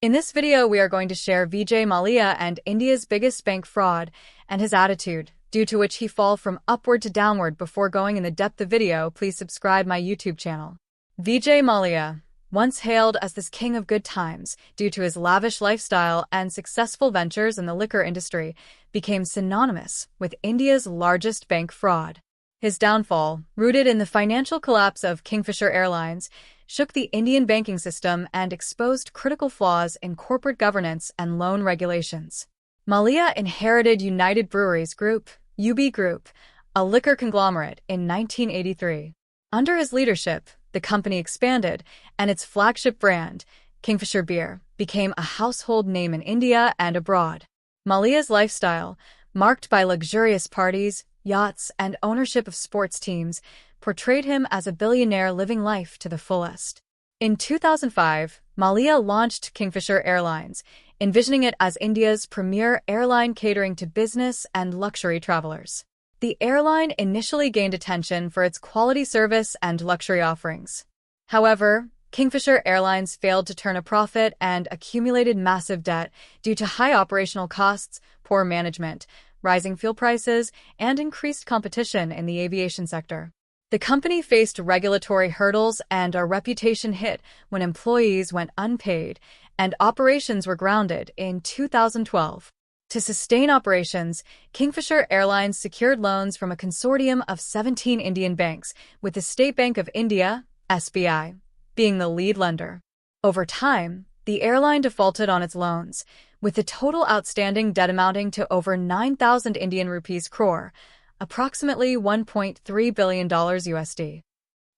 In this video, we are going to share Vijay Mallya and India's biggest bank fraud and his attitude, due to which he fall from upward to downward. Before going in the depth of video, please subscribe my YouTube channel. Vijay Mallya, once hailed as this king of good times due to his lavish lifestyle and successful ventures in the liquor industry, became synonymous with India's largest bank fraud. His downfall, rooted in the financial collapse of Kingfisher Airlines, shook the Indian banking system and exposed critical flaws in corporate governance and loan regulations. Mallya inherited United Breweries Group, UB Group, a liquor conglomerate, in 1983. Under his leadership, the company expanded, and its flagship brand, Kingfisher Beer, became a household name in India and abroad. Mallya's lifestyle, marked by luxurious parties, yachts, and ownership of sports teams, portrayed him as a billionaire living life to the fullest. In 2005, Mallya launched Kingfisher Airlines, envisioning it as India's premier airline catering to business and luxury travelers. The airline initially gained attention for its quality service and luxury offerings. However, Kingfisher Airlines failed to turn a profit and accumulated massive debt due to high operational costs, poor management, rising fuel prices, and increased competition in the aviation sector. The company faced regulatory hurdles and a reputation hit when employees went unpaid and operations were grounded in 2012. To sustain operations, Kingfisher Airlines secured loans from a consortium of 17 Indian banks, with the State Bank of India, SBI, being the lead lender. Over time, the airline defaulted on its loans, with the total outstanding debt amounting to over 9,000 Indian rupees crore, approximately $1.3 billion USD.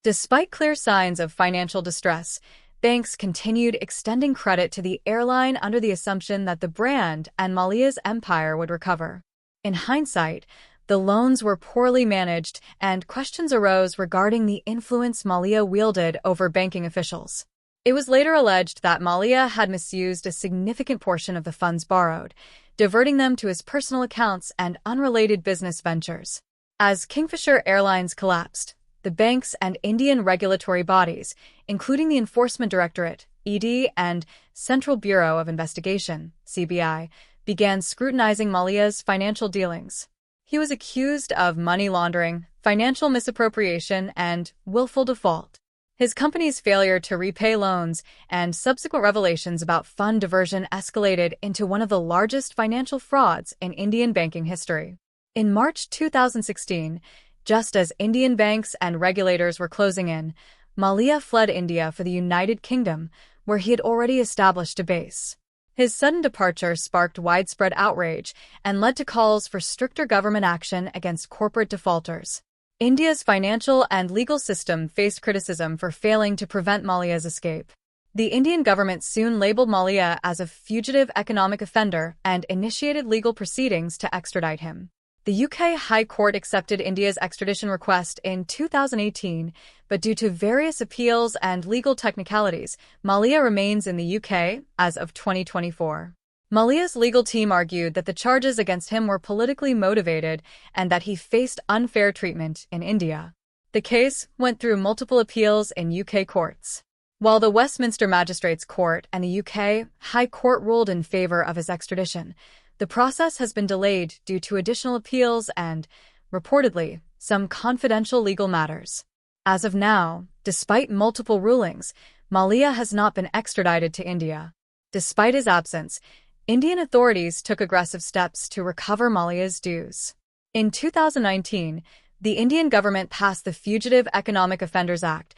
Despite clear signs of financial distress, banks continued extending credit to the airline under the assumption that the brand and Mallya's empire would recover. In hindsight, the loans were poorly managed and questions arose regarding the influence Mallya wielded over banking officials. It was later alleged that Mallya had misused a significant portion of the funds borrowed, diverting them to his personal accounts and unrelated business ventures. As Kingfisher Airlines collapsed, the banks and Indian regulatory bodies, including the Enforcement Directorate, ED, and Central Bureau of Investigation, CBI, began scrutinizing Mallya's financial dealings. He was accused of money laundering, financial misappropriation, and willful default. His company's failure to repay loans and subsequent revelations about fund diversion escalated into one of the largest financial frauds in Indian banking history. In March 2016, just as Indian banks and regulators were closing in, Mallya fled India for the United Kingdom, where he had already established a base. His sudden departure sparked widespread outrage and led to calls for stricter government action against corporate defaulters. India's financial and legal system faced criticism for failing to prevent Mallya's escape. The Indian government soon labeled Mallya as a fugitive economic offender and initiated legal proceedings to extradite him. The UK High Court accepted India's extradition request in 2018, but due to various appeals and legal technicalities, Mallya remains in the UK as of 2024. Mallya's legal team argued that the charges against him were politically motivated and that he faced unfair treatment in India. The case went through multiple appeals in UK courts. While the Westminster Magistrates Court and the UK High Court ruled in favor of his extradition, the process has been delayed due to additional appeals and, reportedly, some confidential legal matters. As of now, despite multiple rulings, Mallya has not been extradited to India. Despite his absence, Indian authorities took aggressive steps to recover Mallya's dues. In 2019, the Indian government passed the Fugitive Economic Offenders Act,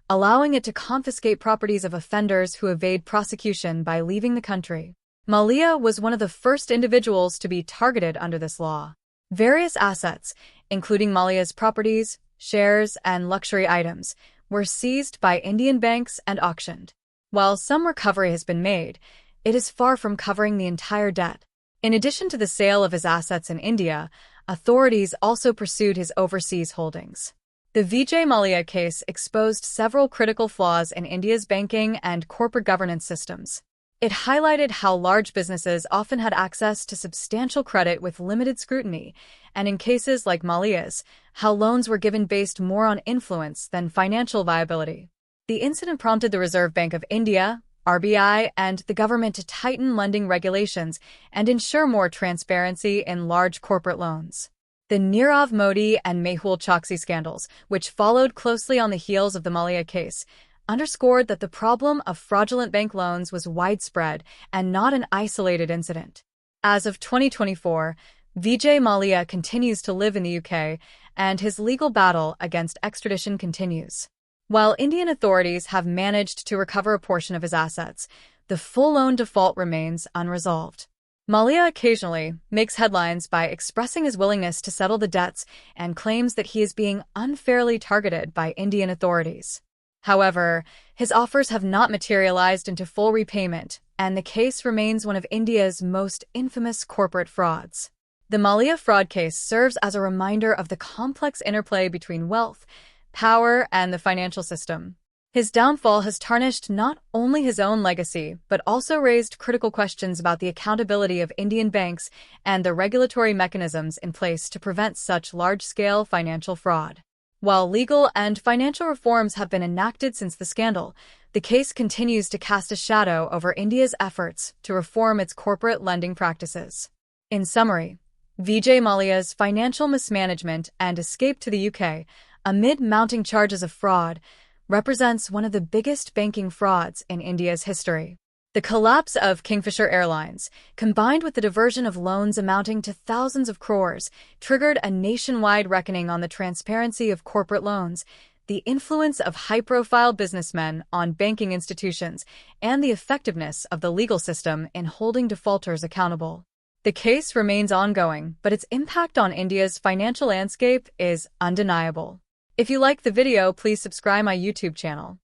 allowing it to confiscate properties of offenders who evade prosecution by leaving the country. Mallya was one of the first individuals to be targeted under this law. Various assets, including Mallya's properties, shares, and luxury items, were seized by Indian banks and auctioned. While some recovery has been made, it is far from covering the entire debt. In addition to the sale of his assets in India, authorities also pursued his overseas holdings. The Vijay Mallya case exposed several critical flaws in India's banking and corporate governance systems. It highlighted how large businesses often had access to substantial credit with limited scrutiny, and in cases like Mallya's, how loans were given based more on influence than financial viability. The incident prompted the Reserve Bank of India, RBI, and the government to tighten lending regulations and ensure more transparency in large corporate loans. The Nirav Modi and Mehul Choksi scandals, which followed closely on the heels of the Mallya case, underscored that the problem of fraudulent bank loans was widespread and not an isolated incident. As of 2024, Vijay Mallya continues to live in the UK, and his legal battle against extradition continues. While Indian authorities have managed to recover a portion of his assets, the full loan default remains unresolved. Mallya occasionally makes headlines by expressing his willingness to settle the debts and claims that he is being unfairly targeted by Indian authorities. However, his offers have not materialized into full repayment, and the case remains one of India's most infamous corporate frauds. The Mallya fraud case serves as a reminder of the complex interplay between wealth, power, and the financial system. His downfall has tarnished not only his own legacy, but also raised critical questions about the accountability of Indian banks and the regulatory mechanisms in place to prevent such large-scale financial fraud. While legal and financial reforms have been enacted since the scandal, the case continues to cast a shadow over India's efforts to reform its corporate lending practices. In summary, Vijay Mallya's financial mismanagement and escape to the UK, amid mounting charges of fraud, represents one of the biggest banking frauds in India's history. The collapse of Kingfisher Airlines, combined with the diversion of loans amounting to thousands of crores, triggered a nationwide reckoning on the transparency of corporate loans, the influence of high-profile businessmen on banking institutions, and the effectiveness of the legal system in holding defaulters accountable. The case remains ongoing, but its impact on India's financial landscape is undeniable. If you like the video, please subscribe my YouTube channel.